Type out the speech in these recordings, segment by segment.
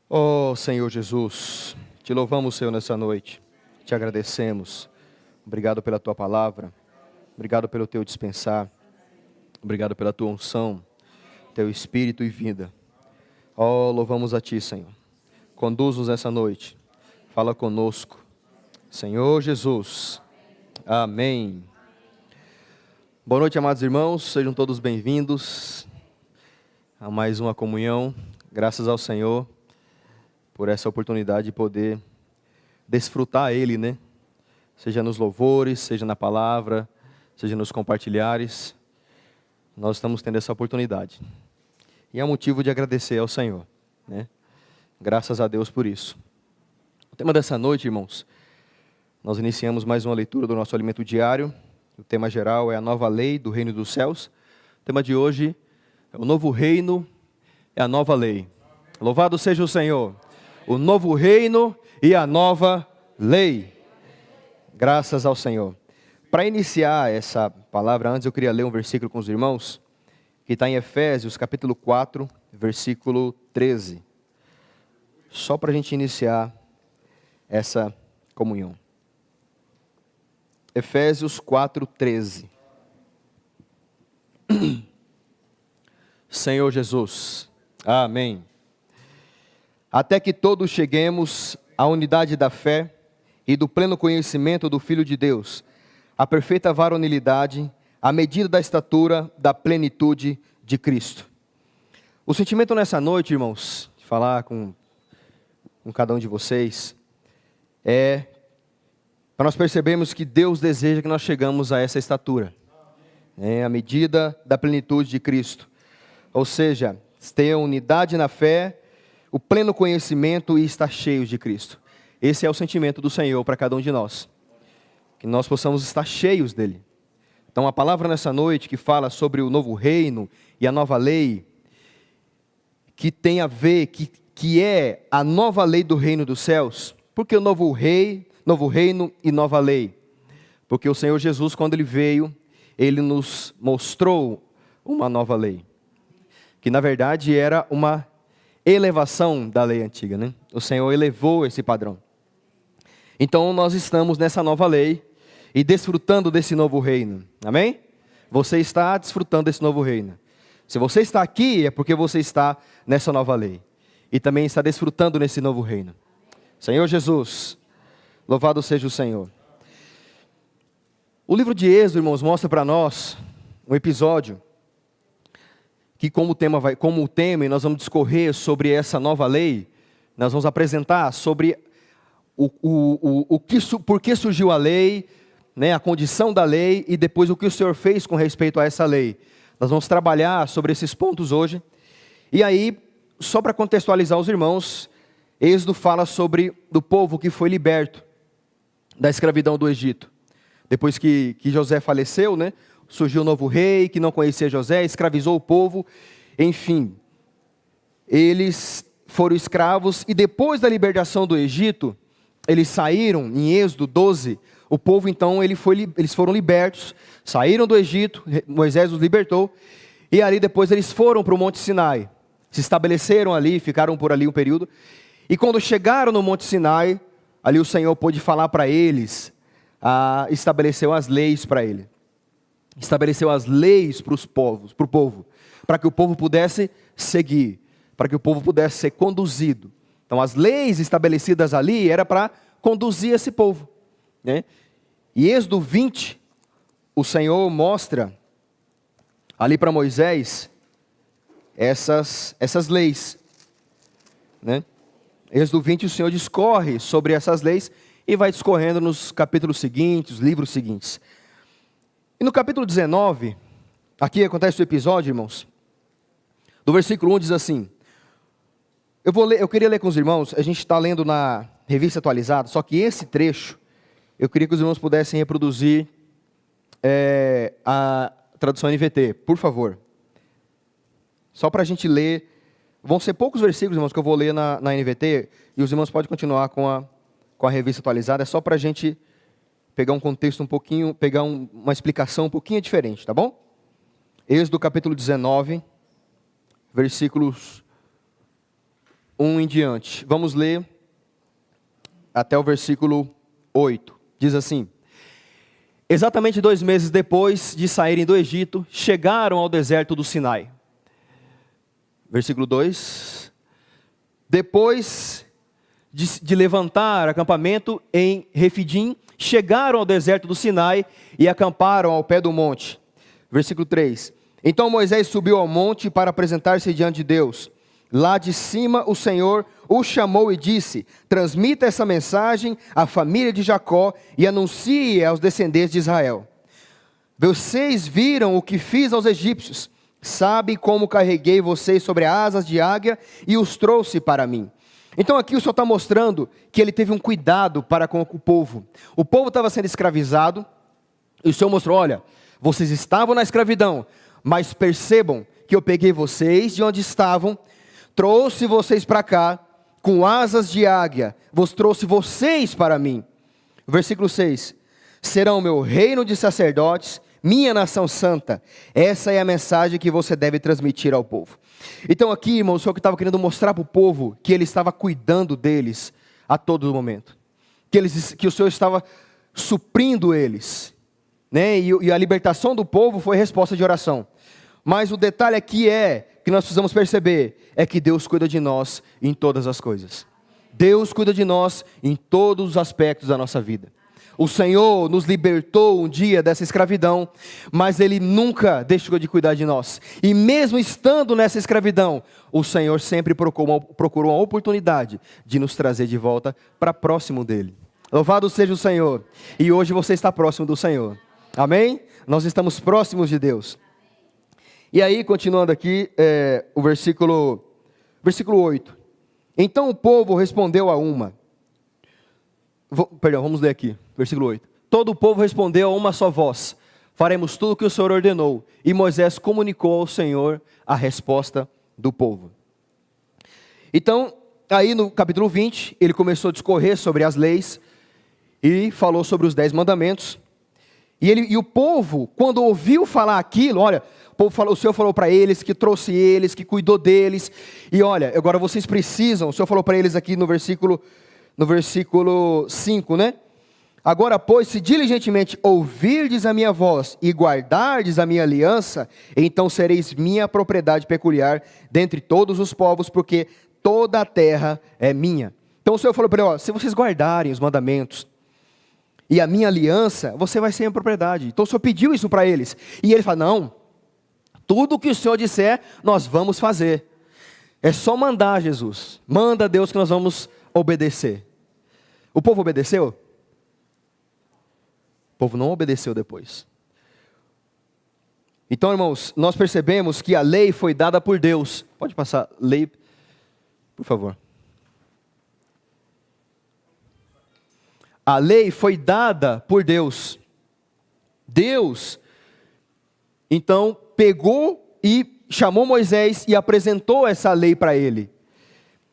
Oh Senhor Jesus, te louvamos, Senhor, nessa noite, te agradecemos, obrigado pela tua palavra, obrigado pelo teu dispensar, obrigado pela tua unção, teu espírito e vida. Oh, louvamos a ti, Senhor, conduz-nos nessa noite, fala conosco, Senhor Jesus, amém. Boa noite, amados irmãos, sejam todos bem-vindos a mais uma comunhão, graças ao Senhor por essa oportunidade de poder desfrutar Ele, né? Seja nos louvores, seja na palavra, seja nos compartilhares, nós estamos tendo essa oportunidade. E é um motivo de agradecer ao Senhor, né? Graças a Deus por isso. O tema dessa noite, irmãos, nós iniciamos mais uma leitura do nosso alimento diário. O tema geral é a nova lei do reino dos céus. O tema de hoje é o novo reino, é a nova lei. Louvado seja o Senhor. O novo reino e a nova lei. Graças ao Senhor. Para iniciar essa palavra, antes eu queria ler um versículo com os irmãos, que está em Efésios, capítulo 4, versículo 13. Só para a gente iniciar essa comunhão. Efésios 4, 13. Senhor Jesus, amém. Até que todos cheguemos à unidade da fé e do pleno conhecimento do Filho de Deus, à perfeita varonilidade, à medida da estatura da plenitude de Cristo. O sentimento nessa noite, irmãos, de falar com cada um de vocês, é para nós percebermos que Deus deseja que nós chegamos a essa estatura, à medida da plenitude de Cristo. Ou seja, ter a unidade na fé, o pleno conhecimento e estar cheios de Cristo. Esse é o sentimento do Senhor para cada um de nós. Que nós possamos estar cheios dele. Então a palavra nessa noite que fala sobre o novo reino e a nova lei, que tem a ver, que é a nova lei do reino dos céus. Por que o novo reino e nova lei? Porque o Senhor Jesus, quando ele veio, ele nos mostrou uma nova lei. Que na verdade era uma elevação da lei antiga, né? O Senhor elevou esse padrão. Então nós estamos nessa nova lei e desfrutando desse novo reino. Amém? Você está desfrutando desse novo reino. Se você está aqui é porque você está nessa nova lei. E também está desfrutando nesse novo reino. Senhor Jesus, louvado seja o Senhor. O livro de Êxodo, irmãos, mostra para nós um episódio que como o tema, e nós vamos discorrer sobre essa nova lei, nós vamos apresentar sobre por que surgiu a lei, né, a condição da lei, e depois o que o Senhor fez com respeito a essa lei. Nós vamos trabalhar sobre esses pontos hoje. E aí, só para contextualizar os irmãos, Êxodo fala sobre do povo que foi liberto da escravidão do Egito. Depois que José faleceu, né? Surgiu um novo rei que não conhecia José, escravizou o povo, enfim. Eles foram escravos e depois da libertação do Egito, eles saíram, em Êxodo 12, o povo então, eles foram libertos, saíram do Egito, Moisés os libertou, e ali depois eles foram para o Monte Sinai, se estabeleceram ali, ficaram por ali um período, e quando chegaram no Monte Sinai, ali o Senhor pôde falar para eles, estabeleceu as leis para ele. Estabeleceu as leis para o povo, para que o povo pudesse seguir, para que o povo pudesse ser conduzido. Então as leis estabelecidas ali era para conduzir esse povo, né? E Êxodo 20, o Senhor mostra ali para Moisés essas leis, né? Êxodo 20 o Senhor discorre sobre essas leis e vai discorrendo nos capítulos seguintes, os livros seguintes. E no capítulo 19, aqui acontece o episódio, irmãos, do versículo 1 diz assim, eu queria ler com os irmãos, a gente está lendo na revista atualizada, só que esse trecho, eu queria que os irmãos pudessem reproduzir a tradução NVT, por favor. Só para a gente ler, vão ser poucos versículos, irmãos, que eu vou ler na NVT, e os irmãos podem continuar com a revista atualizada, é só para a gente pegar um contexto um pouquinho, pegar uma explicação um pouquinho diferente, tá bom? Êxodo capítulo 19, versículos 1 em diante. Vamos ler até o versículo 8. Diz assim: exatamente 2 meses depois de saírem do Egito, chegaram ao deserto do Sinai. Versículo 2. Depois de levantar acampamento em Refidim, chegaram ao deserto do Sinai e acamparam ao pé do monte. Versículo 3. Então Moisés subiu ao monte para apresentar-se diante de Deus. Lá de cima o Senhor o chamou e disse: transmita essa mensagem à família de Jacó e anuncie aos descendentes de Israel. Vocês viram o que fiz aos egípcios, sabem como carreguei vocês sobre asas de águia e os trouxe para mim. Então aqui o Senhor está mostrando que ele teve um cuidado para com o povo. O povo estava sendo escravizado e o Senhor mostrou: olha, vocês estavam na escravidão, mas percebam que eu peguei vocês de onde estavam, trouxe vocês para cá, com asas de águia, trouxe vocês para mim. Versículo 6. Serão meu reino de sacerdotes, minha nação santa. Essa é a mensagem que você deve transmitir ao povo. Então aqui, irmãos, o Senhor que estava querendo mostrar para o povo que ele estava cuidando deles a todo momento. Que o Senhor estava suprindo eles, né? E a libertação do povo foi resposta de oração. Mas o detalhe aqui que nós precisamos perceber, é que Deus cuida de nós em todas as coisas. Deus cuida de nós em todos os aspectos da nossa vida. O Senhor nos libertou um dia dessa escravidão, mas Ele nunca deixou de cuidar de nós. E mesmo estando nessa escravidão, o Senhor sempre procurou uma oportunidade de nos trazer de volta para próximo dEle. Louvado seja o Senhor. E hoje você está próximo do Senhor. Amém? Nós estamos próximos de Deus. E aí, continuando aqui, o versículo 8. Então o povo respondeu a uma. Vamos ler aqui, versículo 8. Todo o povo respondeu a uma só voz: faremos tudo o que o Senhor ordenou. E Moisés comunicou ao Senhor a resposta do povo. Então, aí no capítulo 20, ele começou a discorrer sobre as leis e falou sobre os 10 mandamentos. E o povo, quando ouviu falar aquilo, olha, o Senhor falou para eles, que trouxe eles, que cuidou deles. E olha, agora vocês precisam, o Senhor falou para eles aqui no versículo 5, né? Agora, pois, se diligentemente ouvirdes a minha voz e guardardes a minha aliança, então sereis minha propriedade peculiar dentre todos os povos, porque toda a terra é minha. Então o Senhor falou para ele: se vocês guardarem os mandamentos e a minha aliança, você vai ser minha propriedade. Então o Senhor pediu isso para eles. E ele fala: não, tudo que o Senhor disser, nós vamos fazer. É só mandar, Jesus. Manda, Deus, que nós vamos obedecer. O povo obedeceu? O povo não obedeceu depois. Então, irmãos, nós percebemos que a lei foi dada por Deus. Pode passar lei, por favor. A lei foi dada por Deus. Deus, então, pegou e chamou Moisés e apresentou essa lei para ele.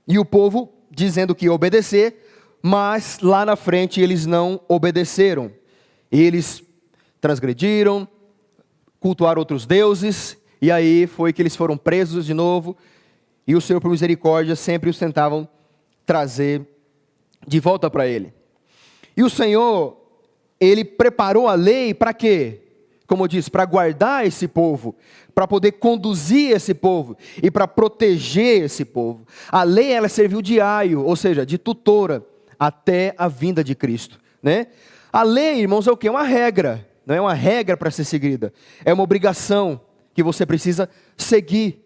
E o povo dizendo que ia obedecer, mas lá na frente eles não obedeceram. Eles transgrediram, cultuaram outros deuses, e aí foi que eles foram presos de novo, e o Senhor, por misericórdia, sempre os tentavam trazer de volta para ele. E o Senhor, Ele preparou a lei para quê? Como eu disse, para guardar esse povo, para poder conduzir esse povo e para proteger esse povo. A lei, ela serviu de aio, ou seja, de tutora, até a vinda de Cristo, né? A lei, irmãos, é o quê? É uma regra, não é uma regra para ser seguida, é uma obrigação que você precisa seguir.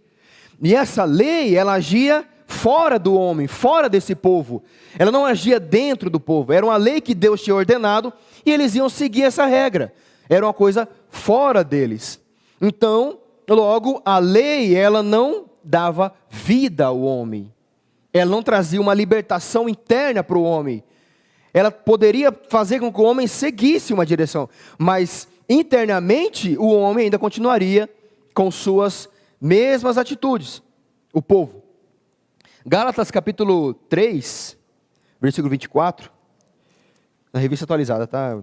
E essa lei, ela agia fora do homem, fora desse povo. Ela não agia dentro do povo. Era uma lei que Deus tinha ordenado e eles iam seguir essa regra. Era uma coisa fora deles. Então, logo, a lei, ela não dava vida ao homem. Ela não trazia uma libertação interna para o homem. Ela poderia fazer com que o homem seguisse uma direção, mas internamente o homem ainda continuaria com suas mesmas atitudes. O povo. Gálatas capítulo 3, versículo 24, na revista atualizada, tá?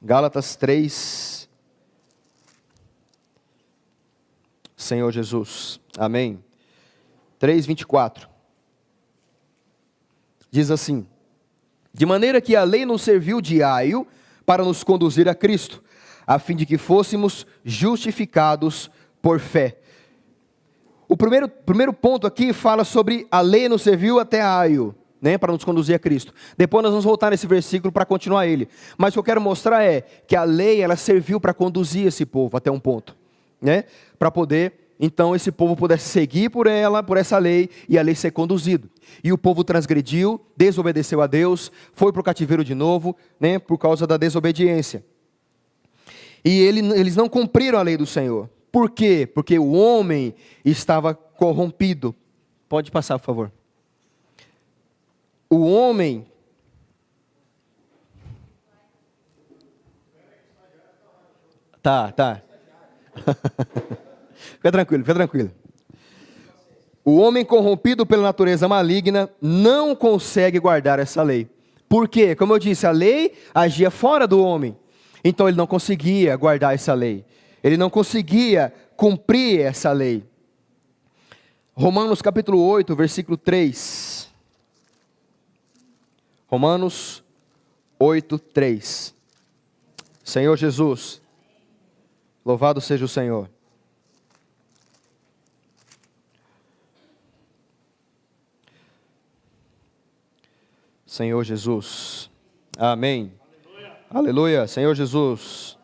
Gálatas 3, Senhor Jesus. Amém. 3:24. Diz assim: de maneira que a lei nos serviu de aio para nos conduzir a Cristo, a fim de que fôssemos justificados por fé. O primeiro ponto aqui fala sobre a lei nos serviu até aio, né, para nos conduzir a Cristo. Depois nós vamos voltar nesse versículo para continuar ele. Mas o que eu quero mostrar é que a lei, ela serviu para conduzir esse povo até um ponto, né, para poder, então, esse povo pudesse seguir por ela, por essa lei, e a lei ser conduzido. E o povo transgrediu, desobedeceu a Deus, foi para o cativeiro de novo, né, por causa da desobediência. E eles não cumpriram a lei do Senhor. Por quê? Porque o homem estava corrompido. Pode passar, por favor. O homem... Tá. Fica tranquilo. O homem corrompido pela natureza maligna não consegue guardar essa lei. Por quê? Como eu disse, a lei agia fora do homem. Então ele não conseguia guardar essa lei. Ele não conseguia cumprir essa lei. Romanos capítulo 8, versículo 3. Romanos 8, 3. Senhor Jesus, louvado seja o Senhor. Senhor Jesus. Amém. Aleluia. Senhor Jesus.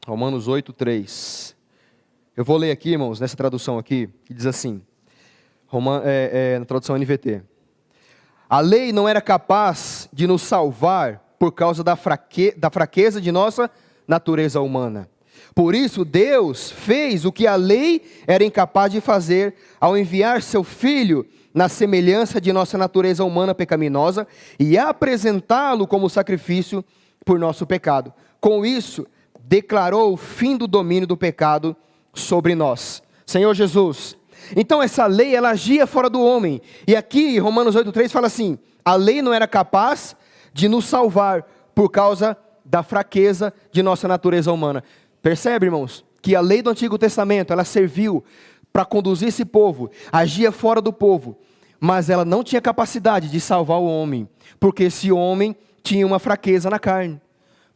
Romanos 8, 3. Eu vou ler aqui, irmãos, nessa tradução aqui, que diz assim, na tradução NVT. A lei não era capaz de nos salvar por causa da fraqueza de nossa natureza humana. Por isso, Deus fez o que a lei era incapaz de fazer ao enviar seu Filho na semelhança de nossa natureza humana pecaminosa e apresentá-lo como sacrifício por nosso pecado. Com isso, declarou o fim do domínio do pecado sobre nós. Senhor Jesus. Então essa lei, ela agia fora do homem. E aqui, Romanos 8,3 fala assim, a lei não era capaz de nos salvar por causa da fraqueza de nossa natureza humana. Percebe, irmãos, que a lei do Antigo Testamento, ela serviu para conduzir esse povo, agia fora do povo, mas ela não tinha capacidade de salvar o homem, porque esse homem tinha uma fraqueza na carne.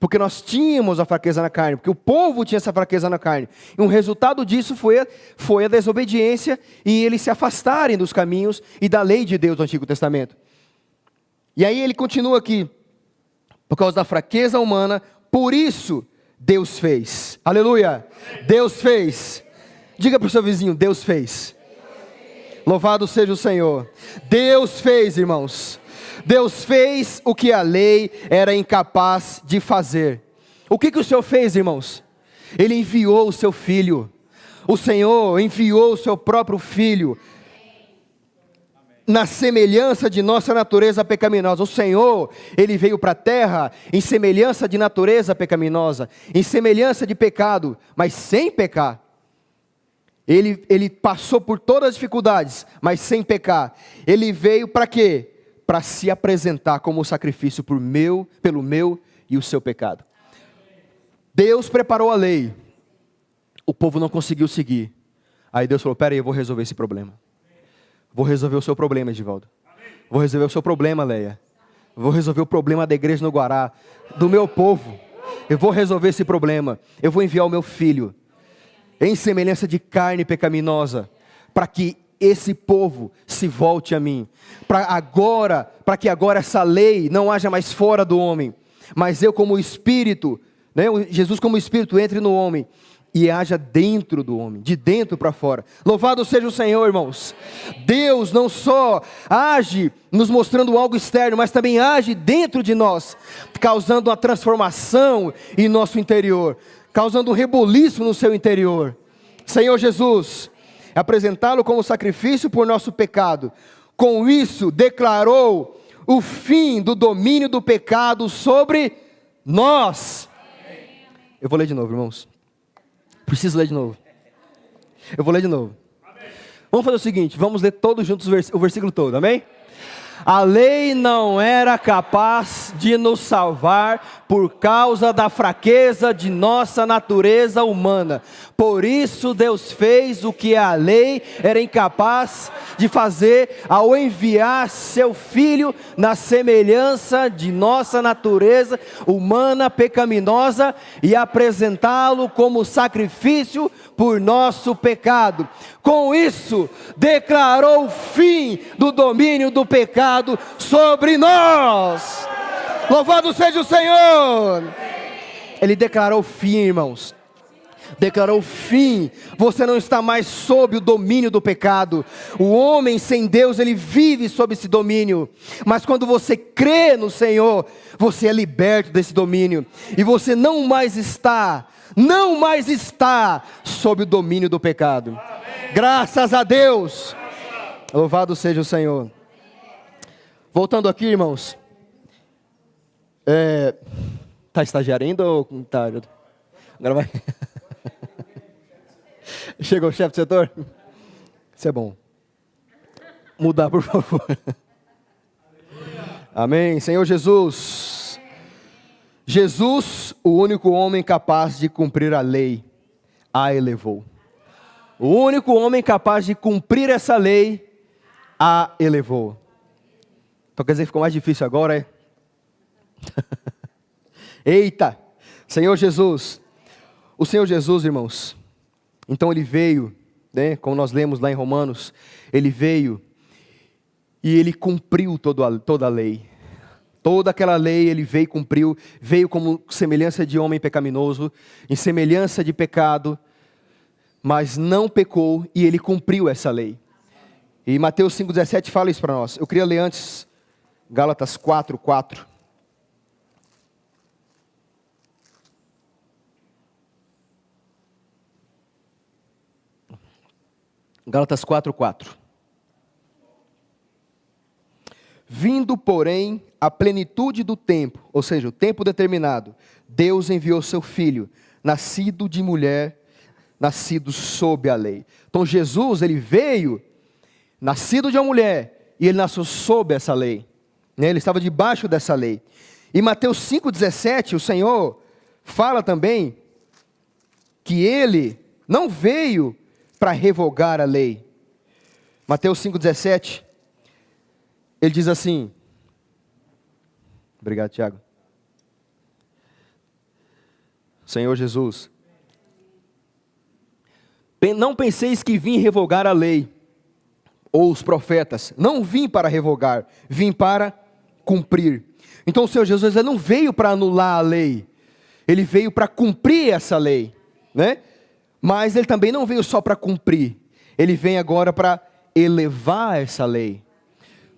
Porque nós tínhamos a fraqueza na carne, porque o povo tinha essa fraqueza na carne. E um resultado disso foi a desobediência e eles se afastarem dos caminhos e da lei de Deus do Antigo Testamento. E aí ele continua aqui, por causa da fraqueza humana, por isso Deus fez. Aleluia! Deus fez. Diga para o seu vizinho, Deus fez. Louvado seja o Senhor. Deus fez, irmãos. Deus fez o que a lei era incapaz de fazer. O que o Senhor fez, irmãos? Ele enviou o seu Filho. O Senhor enviou o seu próprio Filho. Na semelhança de nossa natureza pecaminosa. O Senhor, Ele veio para a terra em semelhança de natureza pecaminosa. Em semelhança de pecado, mas sem pecar. Ele passou por todas as dificuldades, mas sem pecar. Ele veio para quê? Para se apresentar como sacrifício pelo meu e o seu pecado. Deus preparou a lei. O povo não conseguiu seguir. Aí Deus falou, peraí, eu vou resolver esse problema. Vou resolver o seu problema, Edivaldo. Vou resolver o seu problema, Leia. Vou resolver o problema da igreja no Guará, do meu povo. Eu vou resolver esse problema. Eu vou enviar o meu filho, em semelhança de carne pecaminosa, para que esse povo se volte a mim. Para que agora essa lei não haja mais fora do homem, mas eu como Espírito, né, Jesus como Espírito entre no homem e haja dentro do homem, de dentro para fora. Louvado seja o Senhor, irmãos. Deus não só age nos mostrando algo externo, mas também age dentro de nós, causando uma transformação em nosso interior, causando um reboliço no seu interior. Senhor Jesus, apresentá-lo como sacrifício por nosso pecado. Com isso, declarou o fim do domínio do pecado sobre nós. Eu vou ler de novo, irmãos. Preciso ler de novo. Eu vou ler de novo. Vamos fazer o seguinte, vamos ler todos juntos o versículo todo, amém? A lei não era capaz de nos salvar por causa da fraqueza de nossa natureza humana. Por isso Deus fez o que a lei era incapaz de fazer ao enviar seu Filho na semelhança de nossa natureza humana pecaminosa e apresentá-lo como sacrifício por nosso pecado. Com isso, declarou o fim do domínio do pecado sobre nós. Louvado seja o Senhor! Ele declarou o fim, irmãos. Declarou o fim. Você não está mais sob o domínio do pecado. O homem sem Deus, ele vive sob esse domínio. Mas quando você crê no Senhor, você é liberto desse domínio. E você não mais está sob o domínio do pecado. Graças a Deus. Louvado seja o Senhor. Voltando aqui, irmãos. Está estagiário ainda ou tá? Agora vai. Chegou o chefe do setor? Isso é bom. Mudar, por favor. Amém. Senhor Jesus. Jesus, o único homem capaz de cumprir a lei, a elevou. O único homem capaz de cumprir essa lei, a elevou. Então quer dizer que ficou mais difícil agora, é? Eita! Senhor Jesus. O Senhor Jesus, irmãos, então ele veio, né, como nós lemos lá em Romanos, ele veio e ele cumpriu toda a lei. Toda aquela lei ele veio e cumpriu, veio como semelhança de homem pecaminoso, em semelhança de pecado, mas não pecou e ele cumpriu essa lei. E Mateus 5,17 fala isso para nós. Eu queria ler antes Gálatas 4:4. Gálatas 4:4. Vindo, porém, a plenitude do tempo, ou seja, o tempo determinado, Deus enviou seu Filho, nascido de mulher, nascido sob a lei. Então Jesus, ele veio, nascido de uma mulher, e ele nasceu sob essa lei, né? Ele estava debaixo dessa lei. E Mateus 5,17, o Senhor fala também, que ele não veio para revogar a lei. Mateus 5,17, ele diz assim, obrigado, Tiago. Senhor Jesus, não penseis que vim revogar a lei, ou os profetas. Não vim para revogar, vim para cumprir. Então o Senhor Jesus, ele não veio para anular a lei, ele veio para cumprir essa lei, né? Mas ele também não veio só para cumprir, ele vem agora para elevar essa lei,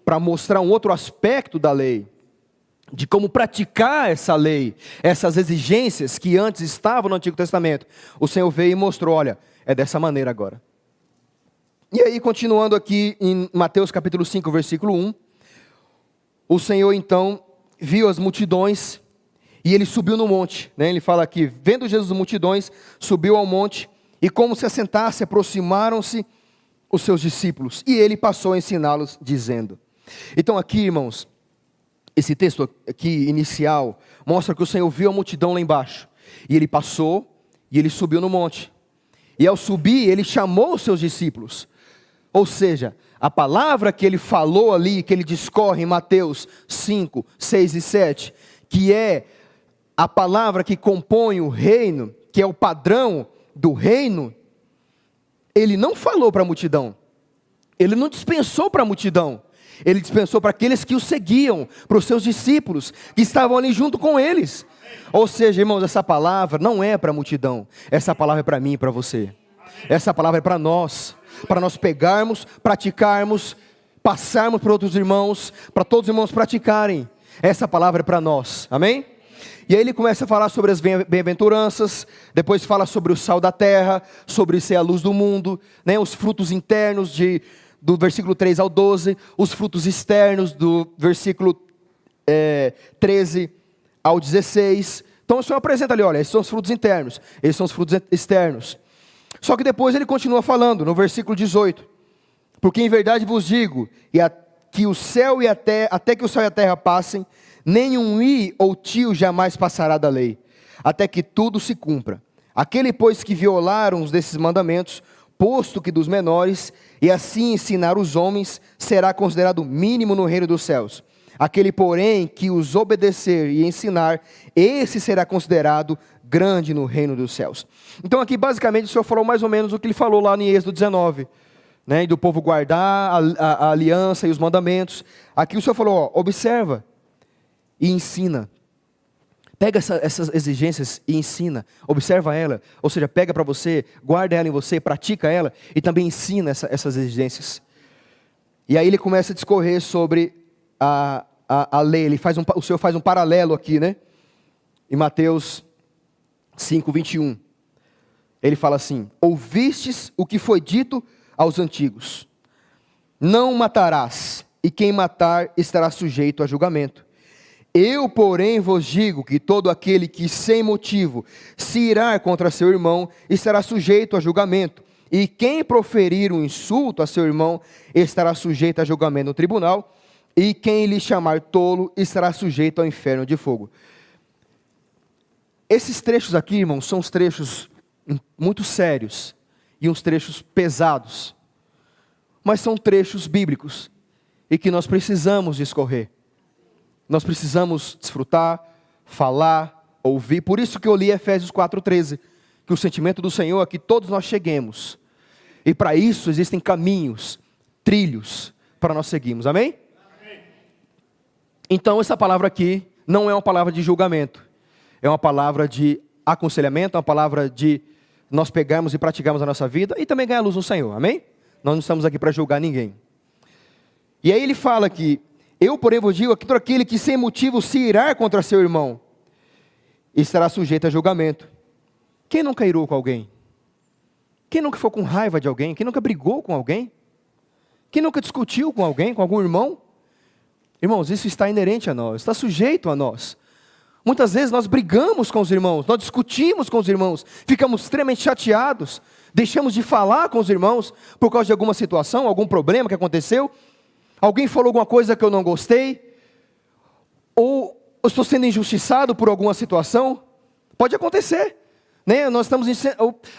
para mostrar um outro aspecto da lei, de como praticar essa lei, essas exigências que antes estavam no Antigo Testamento. O Senhor veio e mostrou, olha, é dessa maneira agora. E aí, continuando aqui em Mateus capítulo 5, versículo 1, o Senhor então viu as multidões e ele subiu no monte, né? Ele fala aqui, vendo Jesus as multidões, subiu ao monte e como se assentasse, aproximaram-se os seus discípulos e ele passou a ensiná-los dizendo. Então aqui, irmãos, esse texto aqui inicial mostra que o Senhor viu a multidão lá embaixo e ele passou e ele subiu no monte. E ao subir, ele chamou os seus discípulos. Ou seja, a palavra que ele falou ali, que ele discorre em Mateus 5, 6 e 7, que é a palavra que compõe o reino, que é o padrão do reino, ele não falou para a multidão, ele não dispensou para a multidão, ele dispensou para aqueles que o seguiam, para os seus discípulos, que estavam ali junto com eles. Ou seja, irmãos, essa palavra não é para a multidão, essa palavra é para mim e para você. Essa palavra é para nós pegarmos, praticarmos, passarmos para outros irmãos, para todos os irmãos praticarem. Essa palavra é para nós, amém? E aí ele começa a falar sobre as bem-aventuranças, depois fala sobre o sal da terra, sobre ser a luz do mundo, né? Os frutos internos do versículo 3 ao 12, os frutos externos do versículo 13 ao 16. Então o Senhor apresenta ali, olha, esses são os frutos internos, esses são os frutos externos. Só que depois ele continua falando, no versículo 18, porque em verdade vos digo, que o céu e a terra, até que o céu e a terra passem, nenhum i ou tio jamais passará da lei, até que tudo se cumpra. Aquele, pois, que violar uns desses mandamentos, posto que dos menores, e assim ensinar os homens, será considerado mínimo no reino dos céus. Aquele, porém, que os obedecer e ensinar, esse será considerado grande no reino dos céus. Então aqui basicamente o Senhor falou mais ou menos o que ele falou lá em Êxodo 19, né, do povo guardar a aliança e os mandamentos. Aqui o Senhor falou, ó, observa e ensina. Pega essas exigências e ensina, observa ela, ou seja, pega para você, guarda ela em você, pratica ela e também ensina essas exigências. E aí ele começa a discorrer sobre a lei, o Senhor faz um paralelo aqui, né? Em Mateus 5:21, ele fala assim: ouvistes o que foi dito aos antigos, não matarás, e quem matar estará sujeito a julgamento. Eu, porém, vos digo que todo aquele que sem motivo se irar contra seu irmão estará sujeito a julgamento, e quem proferir um insulto a seu irmão estará sujeito a julgamento no tribunal, e quem lhe chamar tolo estará sujeito ao inferno de fogo. Esses trechos aqui, irmãos, são uns trechos muito sérios e uns trechos pesados, mas são trechos bíblicos e que nós precisamos discorrer. Nós precisamos desfrutar, falar, ouvir. Por isso que eu li Efésios 4:13, que o sentimento do Senhor é que todos nós cheguemos. E para isso existem caminhos, trilhos para nós seguirmos. Amém? Amém? Então essa palavra aqui não é uma palavra de julgamento. É uma palavra de aconselhamento, é uma palavra de nós pegarmos e praticarmos a nossa vida e também ganhar luz no Senhor. Amém? Nós não estamos aqui para julgar ninguém. E aí ele fala que eu, porém, vos digo que todo aquele que sem motivo se irar contra seu irmão estará sujeito a julgamento. Quem nunca irou com alguém? Quem nunca ficou com raiva de alguém? Quem nunca brigou com alguém? Quem nunca discutiu com alguém, com algum irmão? Irmãos, isso está inerente a nós, está sujeito a nós. Muitas vezes nós brigamos com os irmãos, nós discutimos com os irmãos, ficamos extremamente chateados, deixamos de falar com os irmãos por causa de alguma situação, algum problema que aconteceu. Alguém falou alguma coisa que eu não gostei, ou eu estou sendo injustiçado por alguma situação. Pode acontecer, né? Nós estamos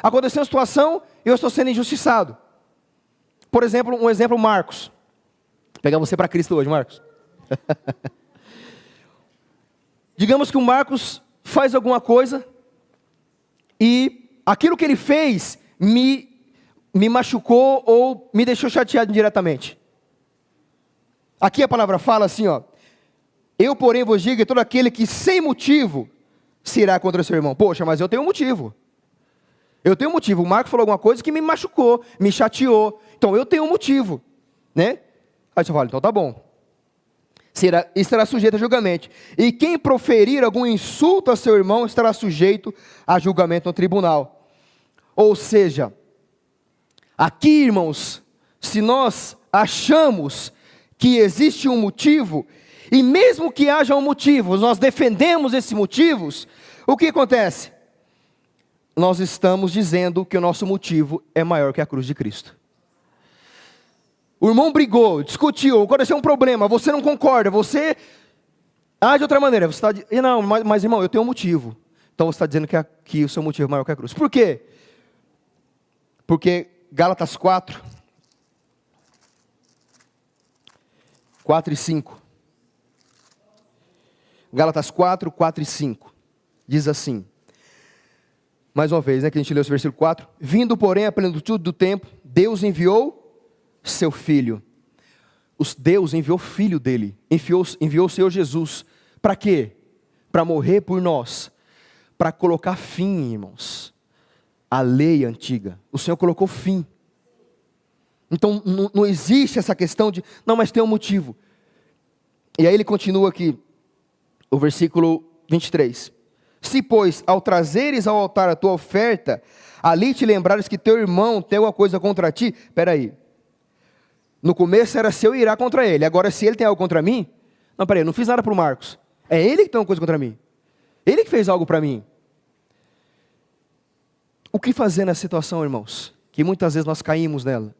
acontecendo uma situação e eu estou sendo injustiçado. Por exemplo, um exemplo, Marcos. Vou pegar você para Cristo hoje, Marcos. Digamos que o Marcos faz alguma coisa e aquilo que ele fez me machucou ou me deixou chateado indiretamente. Aqui a palavra fala assim, ó: eu, porém, vos digo que todo aquele que sem motivo se irá contra seu irmão. Poxa, mas eu tenho um motivo. Eu tenho um motivo. O Marcos falou alguma coisa que me machucou, me chateou. Então eu tenho um motivo, né? Aí você fala, então tá bom. Estará sujeito a julgamento. E quem proferir algum insulto a seu irmão estará sujeito a julgamento no tribunal. Ou seja, aqui, irmãos, se nós achamos que existe um motivo, e mesmo que haja um motivo, nós defendemos esses motivos, o que acontece? Nós estamos dizendo que o nosso motivo é maior que a cruz de Cristo. O irmão brigou, discutiu, aconteceu um problema, você não concorda, você age de outra maneira. Você está não, mas irmão, eu tenho um motivo. Então você está dizendo que o seu motivo é maior que a cruz. Por quê? Porque Gálatas 4 e 5. Gálatas 4 e 5. Diz assim. Mais uma vez, né, que a gente leu esse versículo 4. Vindo, porém, a plenitude do tempo, Deus enviou seu Filho. Deus enviou o Filho dele. Enviou o Senhor Jesus. Para quê? Para morrer por nós. Para colocar fim, irmãos, à lei antiga. O Senhor colocou fim. Então não existe essa questão de, não, mas tem um motivo. E aí ele continua aqui, o versículo 23. Se, pois, ao trazeres ao altar a tua oferta, ali te lembrares que teu irmão tem alguma coisa contra ti, espera aí. No começo era se eu irá contra ele, agora se ele tem algo contra mim, não, espera aí, eu não fiz nada para o Marcos. É ele que tem uma coisa contra mim. Ele que fez algo para mim. O que fazer nessa situação, irmãos? Que muitas vezes nós caímos nela.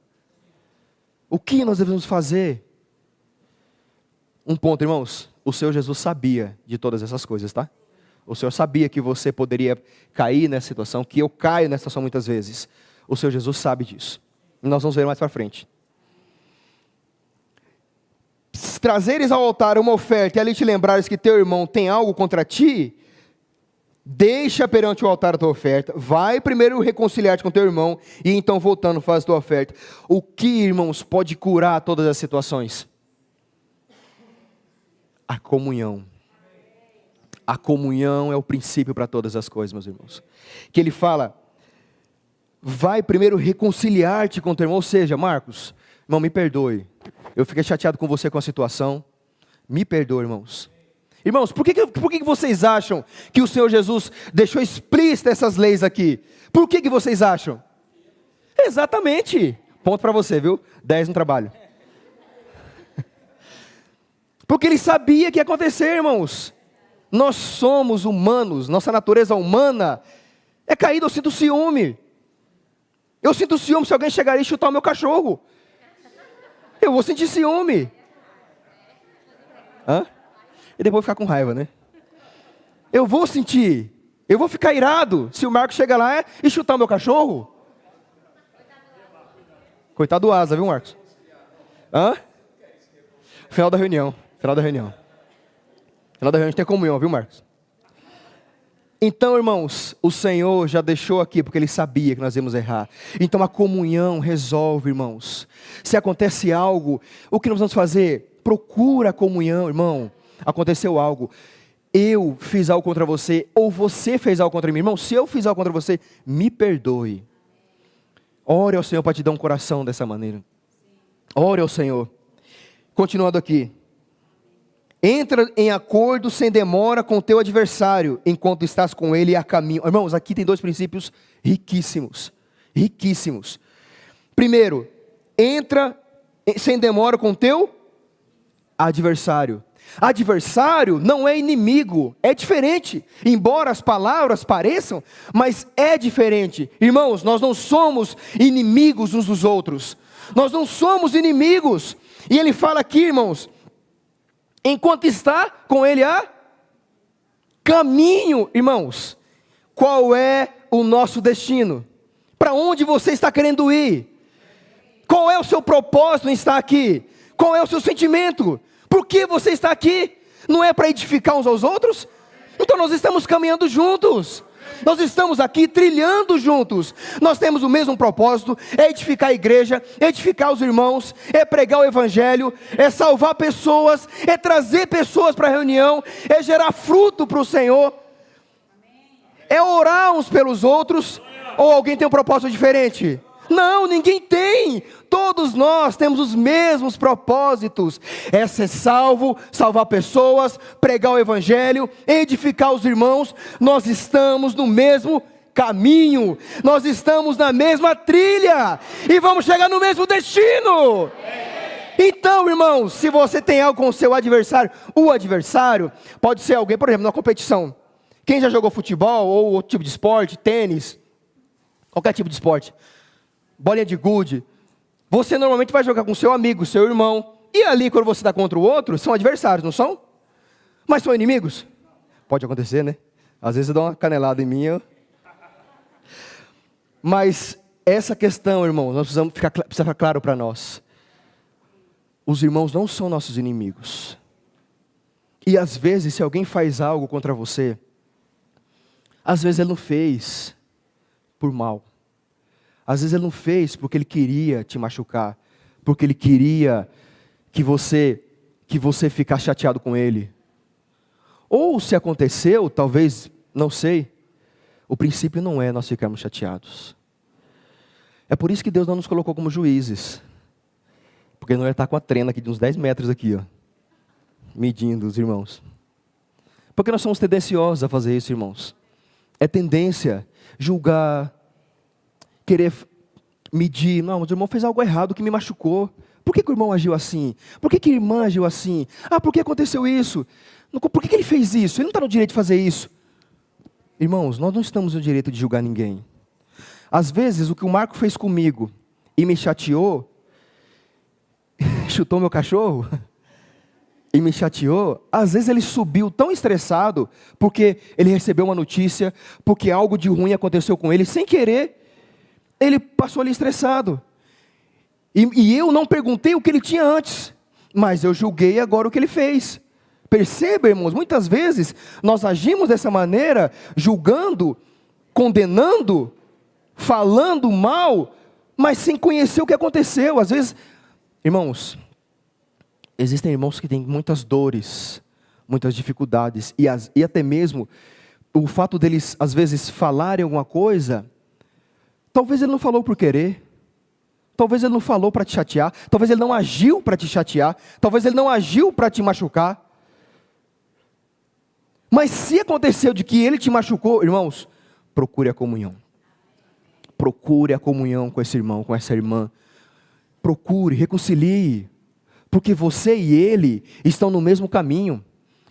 O que nós devemos fazer? Um ponto, irmãos. O Senhor Jesus sabia de todas essas coisas, tá? O Senhor sabia que você poderia cair nessa situação, que eu caio nessa situação muitas vezes. O Senhor Jesus sabe disso. E nós vamos ver mais para frente. Trazeres ao altar uma oferta e ali te lembrares que teu irmão tem algo contra ti, deixa perante o altar a tua oferta, vai primeiro reconciliar-te com teu irmão e então voltando faz a tua oferta. O que, irmãos, pode curar todas as situações? A comunhão. A comunhão é o princípio para todas as coisas, meus irmãos. Que ele fala, vai primeiro reconciliar-te com teu irmão. Ou seja, Marcos, irmão, me perdoe. Eu fiquei chateado com você com a situação. Me perdoe, irmãos. Irmãos, por que vocês acham que o Senhor Jesus deixou explícita essas leis aqui? Por que vocês acham? Exatamente. Ponto para você, viu? 10 no trabalho. Porque ele sabia que ia acontecer, irmãos. Nós somos humanos, nossa natureza humana é caída. Eu sinto ciúme. Eu sinto ciúme se alguém chegar e chutar o meu cachorro. Eu vou sentir ciúme. Hã? E depois ficar com raiva, né? Eu vou sentir. Eu vou ficar irado se o Marcos chegar lá e chutar o meu cachorro. Coitado do Asa, viu, Marcos? Hã? Final da reunião. Final da reunião. Final da reunião a gente tem comunhão, viu, Marcos? Então, irmãos, o Senhor já deixou aqui, porque Ele sabia que nós íamos errar. Então a comunhão resolve, irmãos. Se acontece algo, o que nós vamos fazer? Procura a comunhão, irmão. Aconteceu algo, eu fiz algo contra você, ou você fez algo contra mim. Irmão, se eu fiz algo contra você, me perdoe. Ore ao Senhor para te dar um coração dessa maneira. Ore ao Senhor. Continuando aqui. Entra em acordo sem demora com o teu adversário, enquanto estás com ele a caminho. Irmãos, aqui tem 2 princípios riquíssimos. Riquíssimos. Primeiro, entra sem demora com o teu adversário. Adversário não é inimigo, é diferente. Embora as palavras pareçam, mas é diferente. Irmãos, nós não somos inimigos uns dos outros. Nós não somos inimigos. E ele fala aqui, irmãos, enquanto está com ele a caminho, irmãos. Qual é o nosso destino? Para onde você está querendo ir? Qual é o seu propósito em estar aqui? Qual é o seu sentimento? Por que você está aqui? Não é para edificar uns aos outros? Então nós estamos caminhando juntos. Nós estamos aqui trilhando juntos. Nós temos o mesmo propósito, é edificar a igreja, é edificar os irmãos, é pregar o evangelho, é salvar pessoas, é trazer pessoas para a reunião, é gerar fruto para o Senhor, é orar uns pelos outros. Ou alguém tem um propósito diferente? Não, ninguém tem. Todos nós temos os mesmos propósitos. É ser salvo, salvar pessoas, pregar o evangelho, edificar os irmãos. Nós estamos no mesmo caminho. Nós estamos na mesma trilha. E vamos chegar no mesmo destino. Então, irmãos, se você tem algo com o seu adversário, o adversário pode ser alguém, por exemplo, na competição. Quem já jogou futebol ou outro tipo de esporte, tênis, qualquer tipo de esporte, bolinha de gude, você normalmente vai jogar com seu amigo, seu irmão, e ali quando você está contra o outro, são adversários, não são? Mas são inimigos? Pode acontecer, né? Às vezes eu dou uma canelada em mim. Mas essa questão, irmão, nós precisa ficar claro para nós. Os irmãos não são nossos inimigos. E às vezes, se alguém faz algo contra você, às vezes ele não fez por mal. Às vezes ele não fez porque ele queria te machucar, porque ele queria que você ficasse chateado com ele. Ou se aconteceu, talvez, não sei, o princípio não é nós ficarmos chateados. É por isso que Deus não nos colocou como juízes. Porque não ia estar com a trena aqui de uns 10 metros aqui, ó, medindo os irmãos. Porque nós somos tendenciosos a fazer isso, irmãos. É tendência julgar, querer medir. Não, mas o irmão fez algo errado que me machucou. Por que o irmão agiu assim? Por que a irmã agiu assim? Ah, por que aconteceu isso? Por que ele fez isso? Ele não está no direito de fazer isso. Irmãos, nós não estamos no direito de julgar ninguém. Às vezes, o que o Marco fez comigo e me chateou, chutou meu cachorro, e me chateou, às vezes ele subiu tão estressado, porque ele recebeu uma notícia, porque algo de ruim aconteceu com ele, sem querer, ele passou ali estressado. E eu não perguntei o que ele tinha antes, mas eu julguei agora o que ele fez. Perceba, irmãos, muitas vezes nós agimos dessa maneira, julgando, condenando, falando mal, mas sem conhecer o que aconteceu. Às vezes, irmãos, existem irmãos que têm muitas dores, muitas dificuldades, e até mesmo o fato deles, às vezes, falarem alguma coisa, talvez ele não falou por querer, talvez ele não falou para te chatear, talvez ele não agiu para te chatear, talvez ele não agiu para te machucar. Mas se aconteceu de que ele te machucou, irmãos, procure a comunhão. Procure a comunhão com esse irmão, com essa irmã. Procure, reconcilie. Porque você e ele estão no mesmo caminho,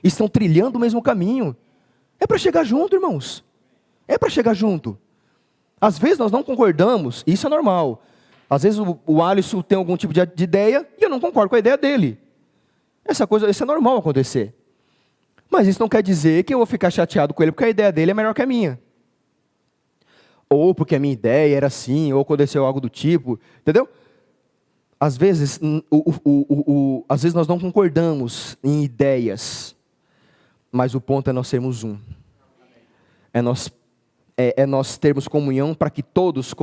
estão trilhando o mesmo caminho. É para chegar junto, irmãos. É para chegar junto. Às vezes nós não concordamos, isso é normal. Às vezes o Alisson tem algum tipo de ideia e eu não concordo com a ideia dele. Isso é normal acontecer. Mas isso não quer dizer que eu vou ficar chateado com ele porque a ideia dele é melhor que a minha. Ou porque a minha ideia era assim, ou aconteceu algo do tipo, entendeu? Às vezes nós não concordamos em ideias, mas o ponto é nós sermos um. É nós termos comunhão para que todos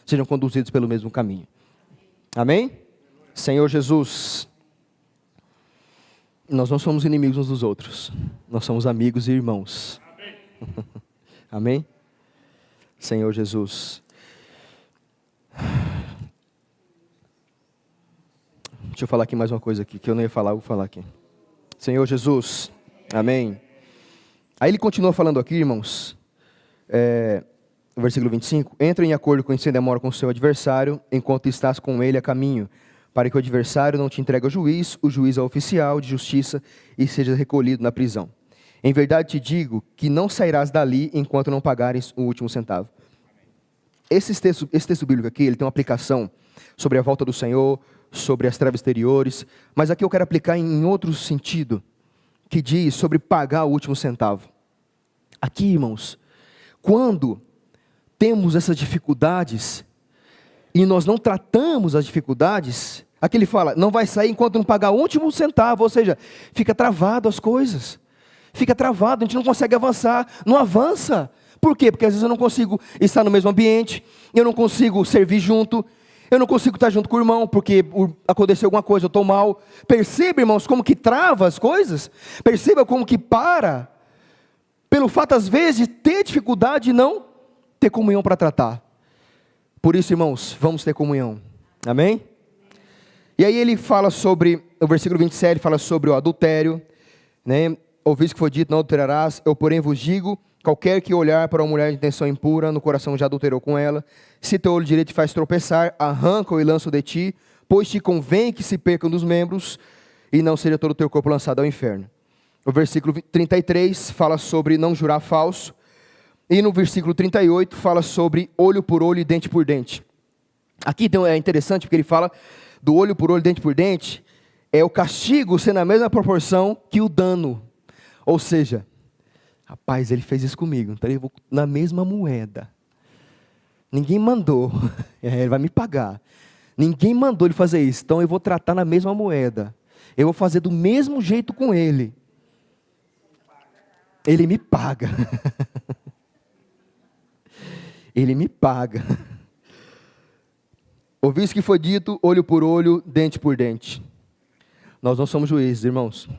sejam conduzidos pelo mesmo caminho. Amém? Senhor Jesus, nós não somos inimigos uns dos outros, nós somos amigos e irmãos. Amém? Amém? Senhor Jesus. Deixa eu falar aqui mais uma coisa aqui, que eu não ia falar, eu vou falar aqui. Senhor Jesus, amém. Aí ele continua falando aqui, irmãos, versículo 25. Entra em acordo com e demora com o seu adversário, enquanto estás com ele a caminho, para que o adversário não te entregue ao juiz, o juiz ao oficial de justiça, e seja recolhido na prisão. Em verdade te digo que não sairás dali enquanto não pagares o último centavo. Esse texto bíblico aqui, ele tem uma aplicação sobre a volta do Senhor, sobre as trevas exteriores, mas aqui eu quero aplicar em outro sentido, que diz sobre pagar o último centavo. Aqui, irmãos, quando temos essas dificuldades, e nós não tratamos as dificuldades, aqui ele fala, não vai sair enquanto não pagar o último centavo, ou seja, fica travado as coisas, fica travado, a gente não consegue avançar, não avança. Por quê? Porque às vezes eu não consigo estar no mesmo ambiente, eu não consigo servir junto, eu não consigo estar junto com o irmão, porque aconteceu alguma coisa, eu estou mal. Perceba, irmãos, como que trava as coisas, perceba como que para, pelo fato às vezes de ter dificuldade e não ter comunhão para tratar. Por isso, irmãos, vamos ter comunhão. Amém? E aí ele fala sobre, o versículo 27, ele fala sobre o adultério, né? Ouvis que foi dito, não adulterarás, eu porém vos digo, qualquer que olhar para uma mulher de intenção impura, no coração já adulterou com ela. Se teu olho direito te faz tropeçar, arranca-o e lança-o de ti, pois te convém que se perca um dos membros, e não seja todo o teu corpo lançado ao inferno. O versículo 33 fala sobre não jurar falso, e no versículo 38 fala sobre olho por olho e dente por dente. Aqui então é interessante porque ele fala do olho por olho, dente por dente, é o castigo sendo a mesma proporção que o dano. Ou seja, rapaz, ele fez isso comigo, então eu vou na mesma moeda. Ninguém mandou, ele vai me pagar. Ninguém mandou ele fazer isso, então eu vou tratar na mesma moeda. Eu vou fazer do mesmo jeito com ele. Ele me paga. Ele me paga. Ouvis que foi dito, olho por olho, dente por dente. Nós não somos juízes, irmãos.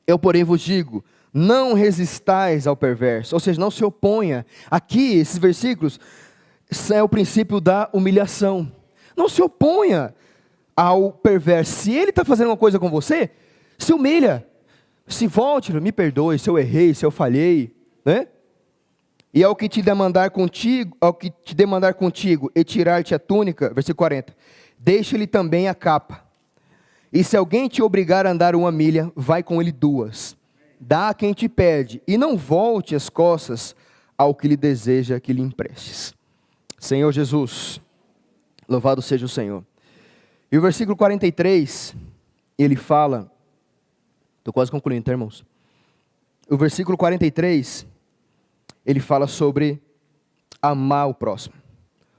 Eu, porém, vos digo, não resistais ao perverso, ou seja, não se oponha. Aqui, esses versículos, é o princípio da humilhação. Não se oponha ao perverso. Se ele está fazendo uma coisa com você, se humilha. Se volte, me perdoe, se eu errei, se eu falhei, né? E ao que te demandar contigo, e tirar-te a túnica, versículo 40, deixa-lhe também a capa. E se alguém te obrigar a andar 1 milha, vai com ele 2. Dá a quem te pede, e não volte as costas ao que lhe deseja que lhe emprestes. Senhor Jesus, louvado seja o Senhor. E o versículo 43, ele fala Estou quase concluindo, tá, irmãos? O versículo 43, ele fala sobre amar o próximo.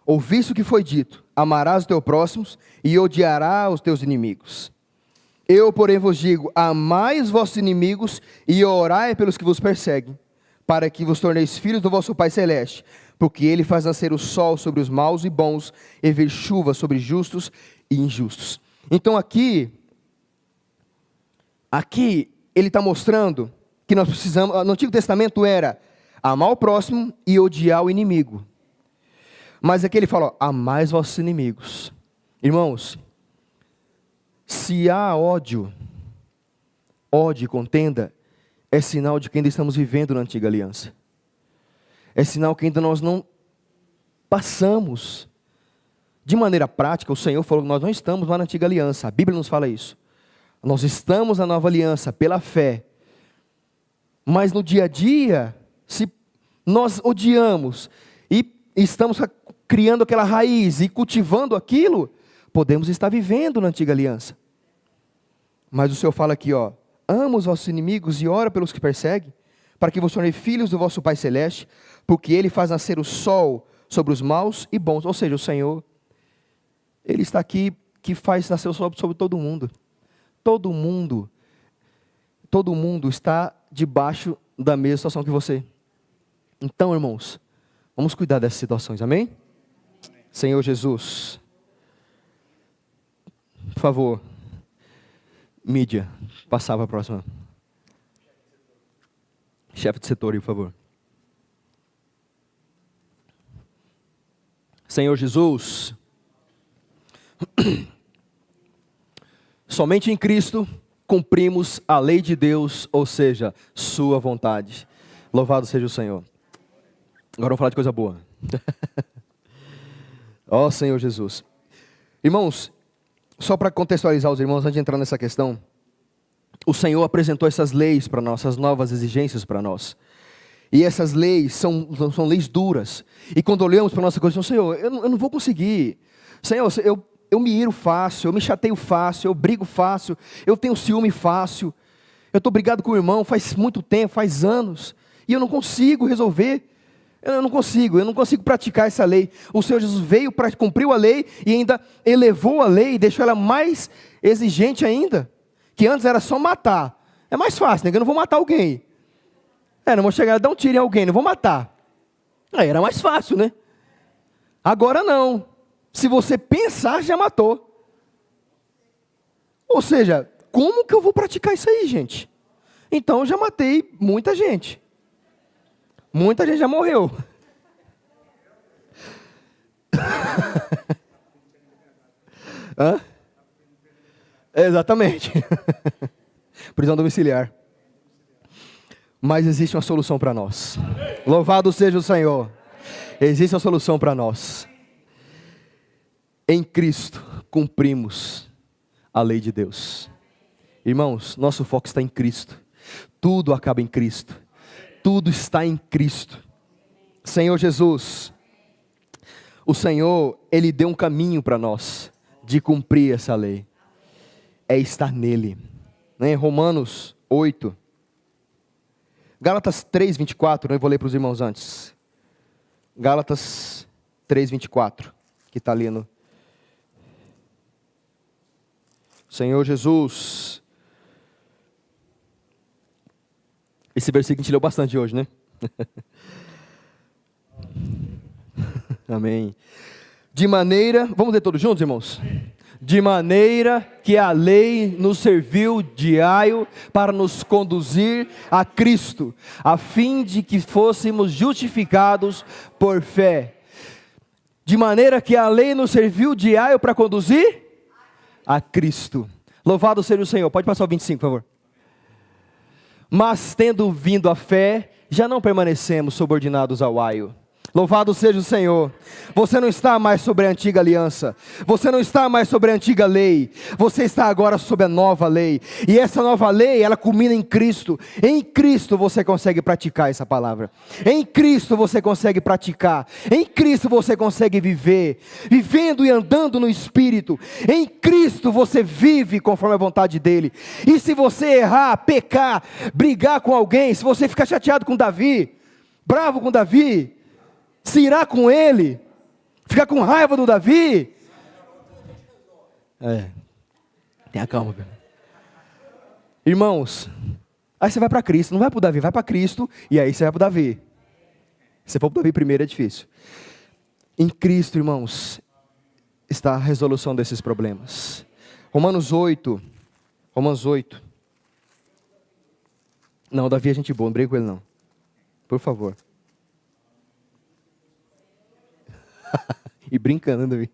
Ouviste o que foi dito: amarás os teus próximos e odiarás os teus inimigos. Eu, porém, vos digo: amai os vossos inimigos e orai pelos que vos perseguem, para que vos torneis filhos do vosso Pai Celeste, porque Ele faz nascer o sol sobre os maus e bons, e vir chuva sobre justos e injustos. Então aqui ele está mostrando que nós precisamos, no Antigo Testamento era amar o próximo e odiar o inimigo. Mas aqui ele fala: amai os vossos inimigos. Irmãos, se há ódio e contenda, é sinal de que ainda estamos vivendo na antiga aliança. É sinal que ainda nós não passamos. De maneira prática, o Senhor falou que nós não estamos lá na antiga aliança. A Bíblia nos fala isso. Nós estamos na nova aliança pela fé. Mas no dia a dia, se nós odiamos e estamos criando aquela raiz e cultivando aquilo, podemos estar vivendo na antiga aliança. Mas o Senhor fala aqui, ama os vossos inimigos e ora pelos que perseguem, para que vos tornem filhos do vosso Pai Celeste, porque Ele faz nascer o sol sobre os maus e bons. Ou seja, o Senhor, Ele está aqui, que faz nascer o sol sobre todo mundo. Todo mundo está debaixo da mesma situação que você. Então, irmãos, vamos cuidar dessas situações, amém? Senhor Jesus, por favor, mídia, passar para a próxima. Chefe de setor, por favor. Senhor Jesus, somente em Cristo cumprimos a lei de Deus, ou seja, sua vontade. Louvado seja o Senhor. Agora vamos falar de coisa boa. Ó Senhor Jesus. Irmãos, só para contextualizar os irmãos, antes de entrar nessa questão, o Senhor apresentou essas leis para nós, essas novas exigências para nós. E essas leis são leis duras. E quando olhamos para a nossa condição, Senhor, eu não vou conseguir. Senhor, eu me iro fácil, eu me chateio fácil, eu brigo fácil, eu tenho ciúme fácil. Eu estou brigado com o irmão faz muito tempo, faz anos, e eu não consigo resolver. Eu não consigo praticar essa lei. O Senhor Jesus veio para cumprir a lei e ainda elevou a lei e deixou ela mais exigente ainda. Que antes era só matar. É mais fácil, né? Eu não vou matar alguém. Não vou chegar e dar um tiro em alguém, não vou matar. Aí era mais fácil, né? Agora não. Se você pensar, já matou. Ou seja, como que eu vou praticar isso aí, gente? Então eu já matei muita gente. Muita gente já morreu. Hã? Exatamente. Prisão domiciliar. Mas existe uma solução para nós. Louvado seja o Senhor. Existe uma solução para nós. Em Cristo cumprimos a lei de Deus. Irmãos, nosso foco está em Cristo. Tudo acaba em Cristo. Tudo está em Cristo. Senhor Jesus, o Senhor, Ele deu um caminho para nós de cumprir essa lei. É estar nele. Romanos 8. Gálatas 3, 24, eu vou ler para os irmãos antes. Gálatas 3, 24, que está ali no... Senhor Jesus. Esse versículo a gente leu bastante hoje, né? Amém. De maneira, vamos ler todos juntos, irmãos? De maneira que a lei nos serviu de aio para nos conduzir a Cristo, a fim de que fôssemos justificados por fé. De maneira que a lei nos serviu de aio para conduzir a Cristo. Louvado seja o Senhor. Pode passar o 25, por favor. Mas tendo vindo a fé, já não permanecemos subordinados ao aio. Louvado seja o Senhor. Você não está mais sobre a antiga aliança. Você não está mais sobre a antiga lei. Você está agora sobre a nova lei. E essa nova lei, ela culmina em Cristo. Em Cristo você consegue praticar essa palavra. Em Cristo você consegue praticar. Em Cristo você consegue viver. Vivendo e andando no Espírito. Em Cristo você vive conforme a vontade dEle. E se você errar, pecar, brigar com alguém, se você ficar chateado com Davi, bravo com Davi, se irá com ele, ficar com raiva do Davi, tenha calma, velho. Irmãos, aí você vai para Cristo, não vai para o Davi, vai para Cristo, e aí você vai para o Davi. Se for para o Davi primeiro é difícil. Em Cristo, irmãos, está a resolução desses problemas. Romanos 8. Não, Davi é gente boa, não briga com ele não. Por favor. E brincando, Davi.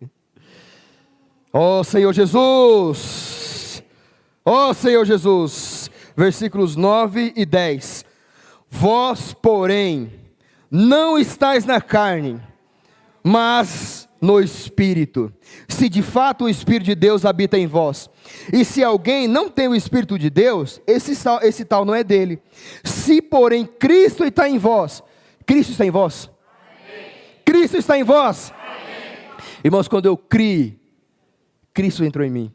Ó Senhor Jesus, ó Senhor Jesus, versículos 9 e 10. Vós, porém, não estáis na carne, mas no Espírito, se de fato o Espírito de Deus habita em vós. E se alguém não tem o Espírito de Deus, esse tal não é dele. Se porém Cristo está em vós, Cristo está em vós? Amém. Cristo está em vós? Irmãos, quando eu criei, Cristo entrou em mim.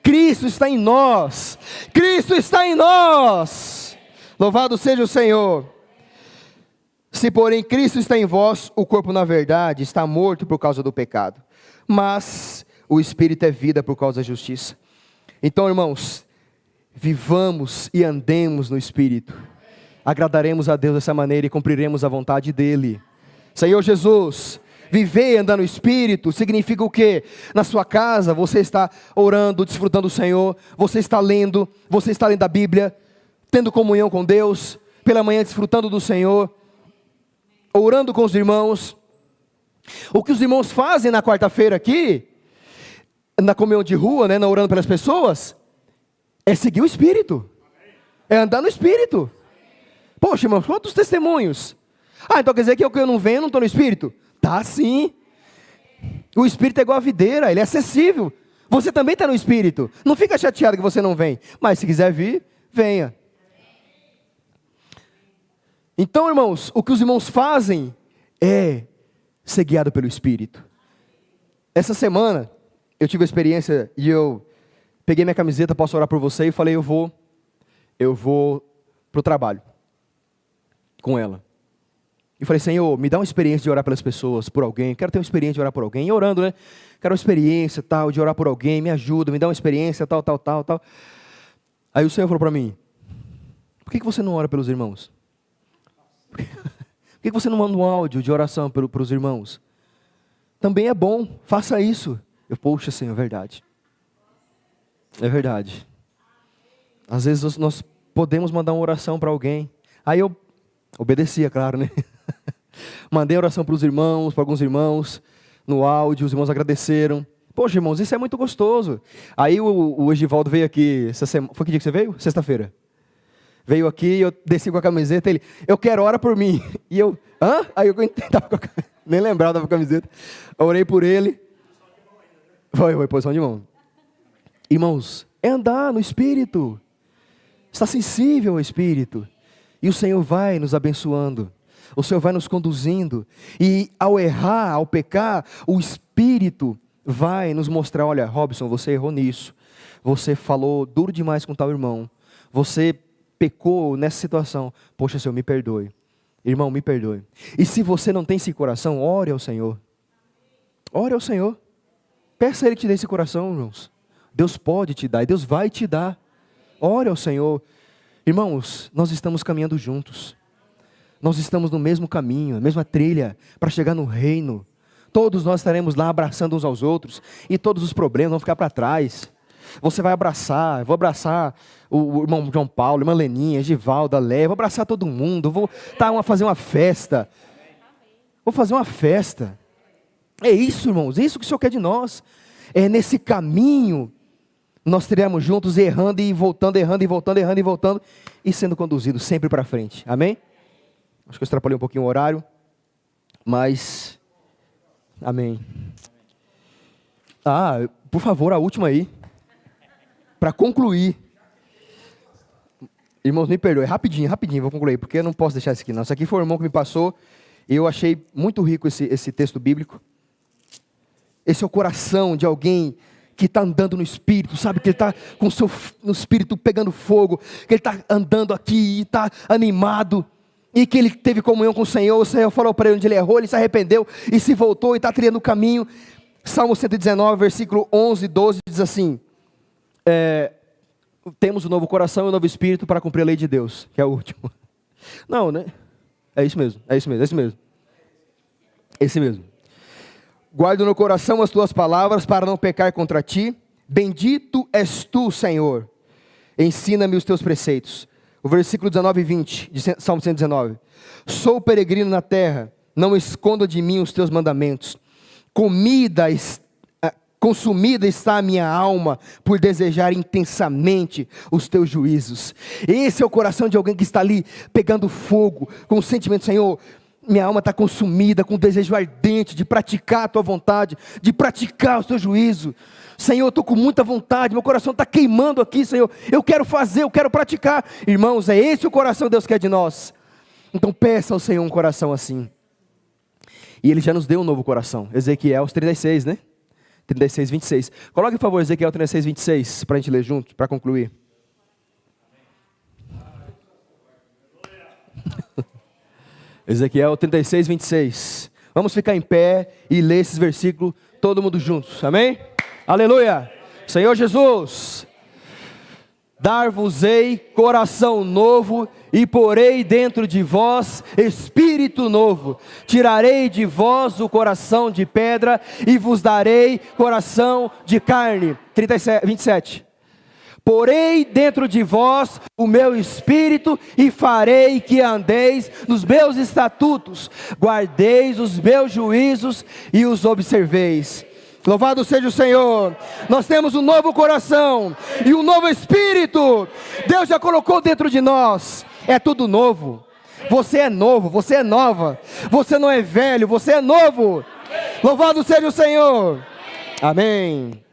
Cristo está em nós. Cristo está em nós. Louvado seja o Senhor. Se porém Cristo está em vós, o corpo na verdade está morto por causa do pecado, mas o Espírito é vida por causa da justiça. Então, irmãos, vivamos e andemos no Espírito. Agradaremos a Deus dessa maneira e cumpriremos a vontade dEle. Senhor Jesus, viver e andar no Espírito significa o quê? Na sua casa você está orando, desfrutando do Senhor, você está lendo a Bíblia, tendo comunhão com Deus, pela manhã desfrutando do Senhor, orando com os irmãos. O que os irmãos fazem na quarta-feira aqui, na comunhão de rua, né, orando pelas pessoas, é seguir o Espírito, é andar no Espírito. Poxa, irmãos, quantos testemunhos? Então quer dizer que eu não venho, não estou no Espírito? Tá sim. O Espírito é igual a videira, ele é acessível. Você também está no Espírito. Não fica chateado que você não vem, mas se quiser vir, venha. Então, irmãos, o que os irmãos fazem é ser guiado pelo Espírito. Essa semana, eu tive a experiência e eu peguei minha camiseta, posso orar por você, e falei, eu vou para o trabalho com ela. E falei, Senhor, me dá uma experiência de orar pelas pessoas, por alguém. Quero ter uma experiência de orar por alguém. E orando, né? Quero uma experiência, tal, de orar por alguém. Me ajuda, me dá uma experiência, tal. Aí o Senhor falou para mim, por que você não ora pelos irmãos? Por que você não manda um áudio de oração para os irmãos? Também é bom, faça isso. Poxa, Senhor, é verdade. É verdade. Às vezes nós podemos mandar uma oração para alguém. Aí eu obedecia, claro, né? Mandei oração para os irmãos, para alguns irmãos, no áudio, os irmãos agradeceram. Poxa, irmãos, isso é muito gostoso. Aí o Egivaldo veio aqui, essa semana, foi que dia que você veio? Sexta-feira. Veio aqui, eu desci com a camiseta, ele, eu quero, ora por mim. E eu, Aí eu tava nem lembrava, tava com a camiseta. Orei por ele. Foi posição de mão. Irmãos, é andar no Espírito. Está sensível ao Espírito. E o Senhor vai nos abençoando. O Senhor vai nos conduzindo. E ao errar, ao pecar, o Espírito vai nos mostrar, olha, Robson, você errou nisso. Você falou duro demais com tal irmão. Você pecou nessa situação. Poxa, Senhor, me perdoe. Irmão, me perdoe. E se você não tem esse coração, ore ao Senhor. Ore ao Senhor. Peça a Ele que te dê esse coração, irmãos. Deus pode te dar e Deus vai te dar. Ore ao Senhor. Irmãos, nós estamos caminhando juntos. Nós estamos no mesmo caminho, a mesma trilha, para chegar no reino. Todos nós estaremos lá abraçando uns aos outros. E todos os problemas vão ficar para trás. Você vai abraçar, eu vou abraçar o irmão João Paulo, a irmã Leninha, Givalda, Léa, vou abraçar todo mundo, vou fazer uma festa. Vou fazer uma festa. É isso, irmãos, é isso que o Senhor quer de nós. É nesse caminho, nós teremos juntos errando e voltando, errando e voltando, errando e voltando, e sendo conduzidos sempre para frente. Amém? Acho que eu extrapolei um pouquinho o horário. Mas, amém. Por favor, a última aí. Para concluir. Irmãos, me perdoem, rapidinho, vou concluir, porque eu não posso deixar isso aqui não. Isso aqui foi o irmão que me passou, e eu achei muito rico esse texto bíblico. Esse é o coração de alguém que está andando no Espírito, sabe? Que ele está com no Espírito pegando fogo, que ele está andando aqui e está animado, e que ele teve comunhão com o Senhor falou para ele onde ele errou, ele se arrependeu e se voltou e está trilhando o caminho. Salmo 119, versículo 11 e 12 diz assim, temos um novo coração e um novo espírito para cumprir a lei de Deus, que é o último. Não, né? É isso mesmo. Esse mesmo. Guardo no coração as tuas palavras para não pecar contra ti. Bendito és tu, Senhor. Ensina-me os teus preceitos. O versículo 19 e 20 de Salmo 119. Sou peregrino na terra, não esconda de mim os teus mandamentos. Consumida está a minha alma por desejar intensamente os teus juízos. Esse é o coração de alguém que está ali pegando fogo, com o sentimento, Senhor, minha alma está consumida, com o desejo ardente de praticar a tua vontade, de praticar o teu juízo. Senhor, eu estou com muita vontade, meu coração está queimando aqui, Senhor, eu quero fazer, eu quero praticar. Irmãos, é esse o coração que Deus quer de nós. Então peça ao Senhor um coração assim. E Ele já nos deu um novo coração. Ezequiel 36, né? 36, 26. Coloque, por favor, Ezequiel 36, 26, para a gente ler junto, para concluir. Ezequiel 36, 26. Vamos ficar em pé e ler esses versículos, todo mundo juntos, amém? Aleluia! Senhor Jesus, dar-vos-ei coração novo e porei dentro de vós espírito novo. Tirarei de vós o coração de pedra e vos darei coração de carne. 27. Porei dentro de vós o meu espírito e farei que andeis nos meus estatutos, guardeis os meus juízos e os observeis. Louvado seja o Senhor. Nós temos um novo coração e um novo espírito. Deus já colocou dentro de nós. É tudo novo. Você é novo, você é nova. Você não é velho, você é novo. Louvado seja o Senhor. Amém.